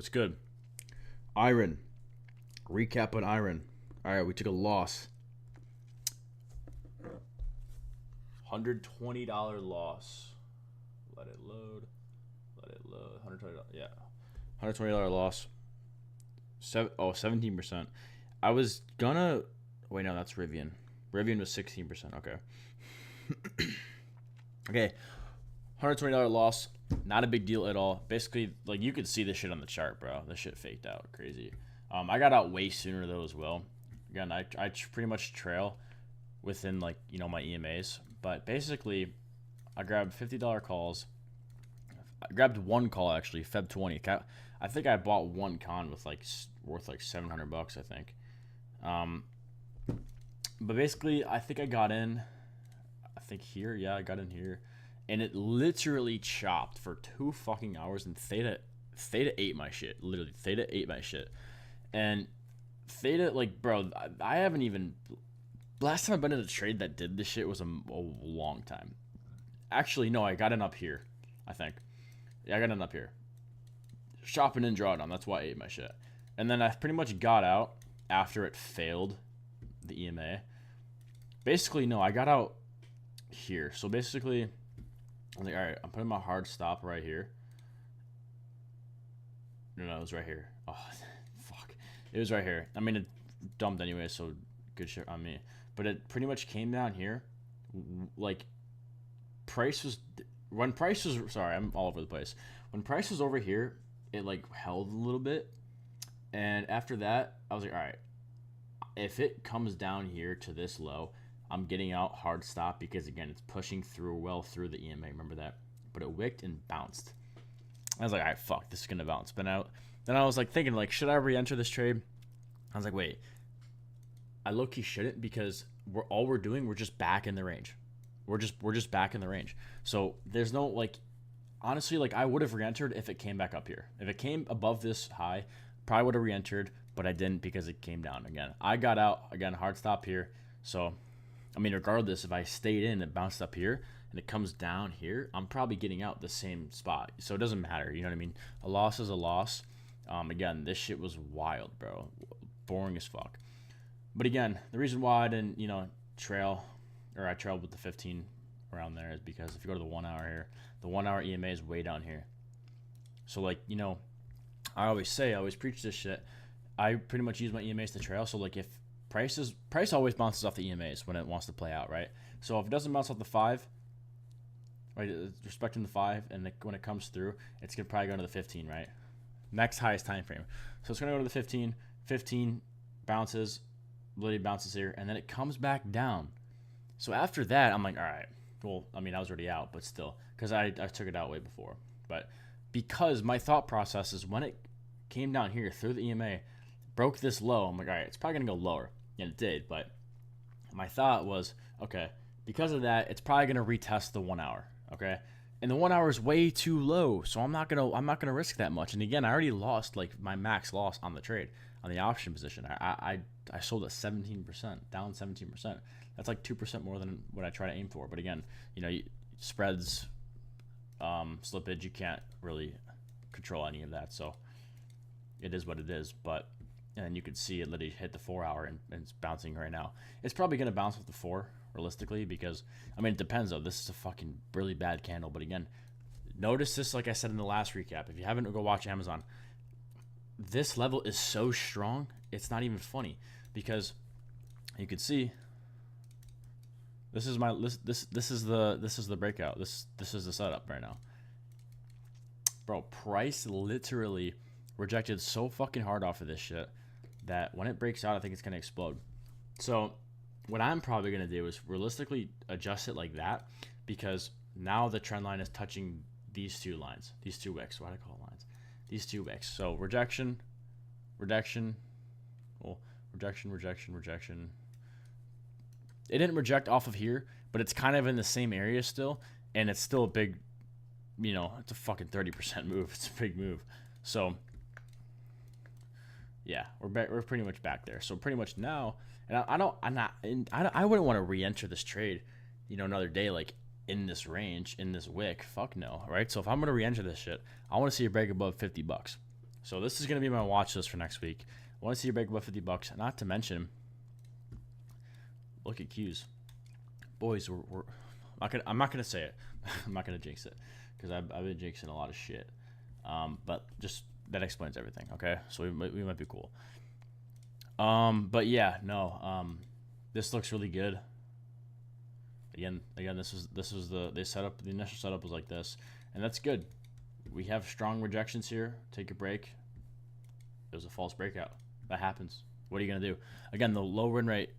What's good? IREN. Recap on IREN. All right, we took a loss. $120 loss. Let it load. Let it load. $120. Yeah. $120 loss. 17%. I was gonna. Wait, no, that's Rivian. Rivian was 16%. Okay. Okay. $120 loss. Not a big deal at all. Basically, like you could see this shit on the chart, bro. This shit faked out crazy. I got out way sooner though as well. Again, I pretty much trail within like my EMAs, but basically, I grabbed $50 calls. I grabbed one call actually, Feb 20. I think I bought one con with like worth like $700, I think. But basically, I think I got in. I think here, yeah, I got in here, and it literally chopped for 2 fucking hours, and Theta ate my shit. Literally, Theta ate my shit, and Theta, like, bro, I haven't even. Last time I've been in a trade that did this shit was a long time. Actually, no, I got in up here, I think. Yeah, I got in up here. Shopping and drawdown, that's why I ate my shit. And then I pretty much got out after it failed the EMA. Basically, no, I got out here. So basically, I was like, all right, I'm putting my hard stop right here. No, it was right here. Oh, fuck. It was right here. I mean, it dumped anyway, so good shit on me. But it pretty much came down here. Like, when price was, sorry, I'm all over the place. When price was over here, it like held a little bit. And after that, I was like, all right, if it comes down here to this low, I'm getting out hard stop because, again, it's pushing well through the EMA. Remember that? But it wicked and bounced. I was like, all right, fuck, this is going to bounce. But then I was like thinking, like, should I re-enter this trade? I was like, wait, I low-key shouldn't because we're just back in the range. We're just back in the range. So there's no, like, honestly, like, I would have re-entered if it came back up here. If it came above this high, probably would have re-entered, but I didn't because it came down again. I got out, again, hard stop here. So, I mean, regardless, if I stayed in and bounced up here and it comes down here, I'm probably getting out the same spot. So it doesn't matter, you know what I mean? A loss is a loss. Again, this shit was wild, bro. Boring as fuck. But again, the reason why I didn't, I trailed with the 15 around there is because if you go to the 1 hour here, the 1 hour EMA is way down here. So, like, I always preach this shit. I pretty much use my EMAs to trail. So, like, if price always bounces off the EMAs when it wants to play out, right? So if it doesn't bounce off the 5, right, respecting the 5, and when it comes through, it's gonna probably go to the 15, right? Next highest time frame. So it's gonna go to the 15. 15 bounces, literally bounces here, and then it comes back down. So after that, I'm like, all right. Well, I mean, I was already out, but still, because I took it out way before. But because my thought process is when it came down here through the EMA, broke this low, I'm like, all right, it's probably gonna go lower. And it did, but my thought was, okay, because of that, it's probably gonna retest the 1 hour, okay? And the 1 hour is way too low, so I'm not gonna risk that much. And again, I already lost like my max loss on the trade, on the option position. I sold at 17%, down 17%. That's like 2% more than what I try to aim for. But again, spreads, slippage, you can't really control any of that. So it is what it is. But and you can see it literally hit the 4 hour and it's bouncing right now. It's probably going to bounce with the 4 realistically because, I mean, it depends though. This is a fucking really bad candle. But again, notice this, like I said in the last recap. If you haven't, go watch Amazon. This level is so strong, it's not even funny because you could see this is the breakout. This is the setup right now. Bro, price literally rejected so fucking hard off of this shit that when it breaks out, I think it's going to explode. So what I'm probably going to do is realistically adjust it like that because now the trend line is touching these two lines, these two wicks. Why do I call it lines? These two wicks. So rejection. Well, rejection. It didn't reject off of here, but it's kind of in the same area still, and it's still a big, it's a fucking 30% move. It's a big move. So yeah, we're pretty much back there. So pretty much now, and I wouldn't want to re-enter this trade, another day like in this range, in this wick. Fuck no, right? So if I'm gonna re-enter this shit, I want to see it break above $50. So this is gonna be my watch list for next week. I want to see you break above $50. Not to mention, look at Q's, boys. I'm not gonna say it. I'm not gonna jinx it because I've been jinxing a lot of shit. But just that explains everything. Okay, so we might be cool. But yeah, no. This looks really good. Again, this was the initial setup was like this, and that's good. We have strong rejections here. Take a break. It was a false breakout. That happens. What are you gonna do? Again, the low win rate.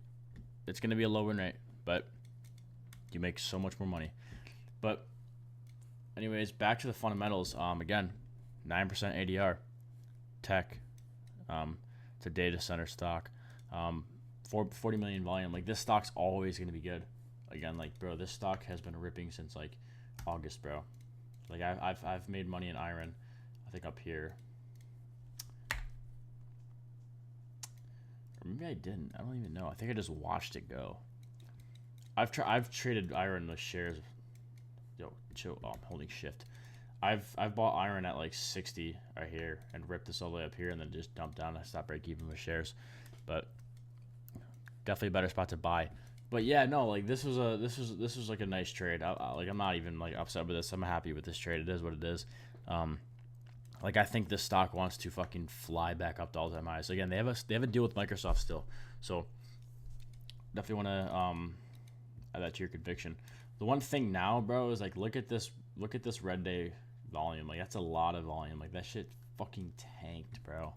It's gonna be a low win rate, but you make so much more money. But anyways, back to the fundamentals. Again, 9% ADR. Tech. It's a data center stock. 40 million volume. Like, this stock's always gonna be good. Again, like, bro, this stock has been ripping since like August, bro. Like, I've made money in IREN, I think up here. Or maybe I didn't. I don't even know. I think I just watched it go. I've traded IREN with shares. Yo, chill. Oh, I'm holding shift. I've bought IREN at like 60 right here and ripped this all the way up here and then just dumped down. I stopped break even with shares, but definitely a better spot to buy. But yeah, no, like this was like a nice trade. I'm not even like upset with this. I'm happy with this trade. It is what it is. Like, I think this stock wants to fucking fly back up to all-time highs. Again, they have a deal with Microsoft still, so definitely want to add that to your conviction. The one thing now, bro, is like look at this red day volume. Like, that's a lot of volume. Like, that shit fucking tanked, bro.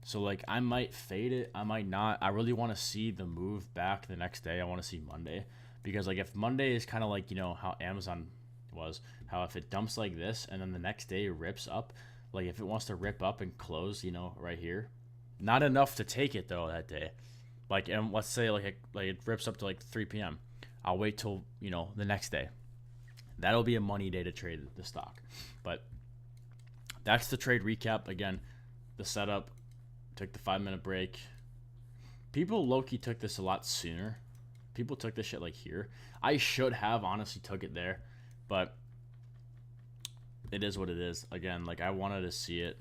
So like, I might fade it, I might not. I really want to see the move back the next day. I want to see Monday, because like if Monday is kind of like, you know, how Amazon was, how if it dumps like this and then the next day rips up, like if it wants to rip up and close, you know, right here, not enough to take it though that day. Like, and let's say like it rips up to like 3 p.m. I'll wait till, you know, the next day. That'll be a money day to trade the stock. But that's the trade recap. Again, the setup. Took the 5-minute break. People low-key took this a lot sooner. People took this shit like here. I should have honestly took it there, but it is what it is. Again, like, I wanted to see it.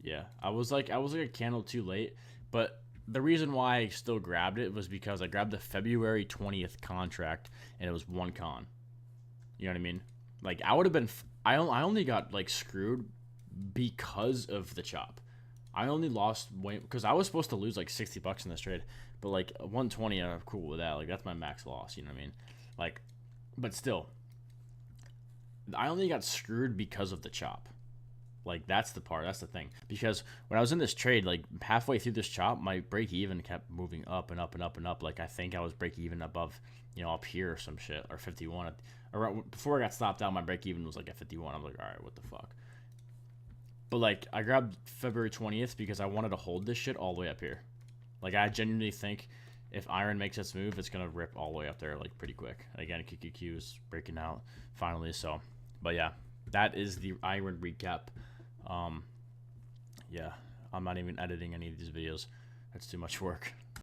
Yeah, I was like a candle too late, but the reason why I still grabbed it was because I grabbed the February 20th contract and it was one con. You know what I mean? Like, I would have been, I only got like screwed because of the chop. I only lost because I was supposed to lose like $60 in this trade, but like 120, I'm cool with that. Like, that's my max loss. You know what I mean? Like, but still, I only got screwed because of the chop. Like, that's the thing. Because when I was in this trade, like halfway through this chop, my break even kept moving up and up and up and up. Like, I think I was break even above, you know, up here or some shit, or 51. Before I got stopped out, my break even was like at 51. I'm like, all right, what the fuck? But like, I grabbed February 20th because I wanted to hold this shit all the way up here. Like, I genuinely think if IREN makes its move, it's gonna rip all the way up there like pretty quick. Again, QQQ is breaking out finally. So, but yeah, that is the IREN recap. Yeah, I'm not even editing any of these videos. That's too much work.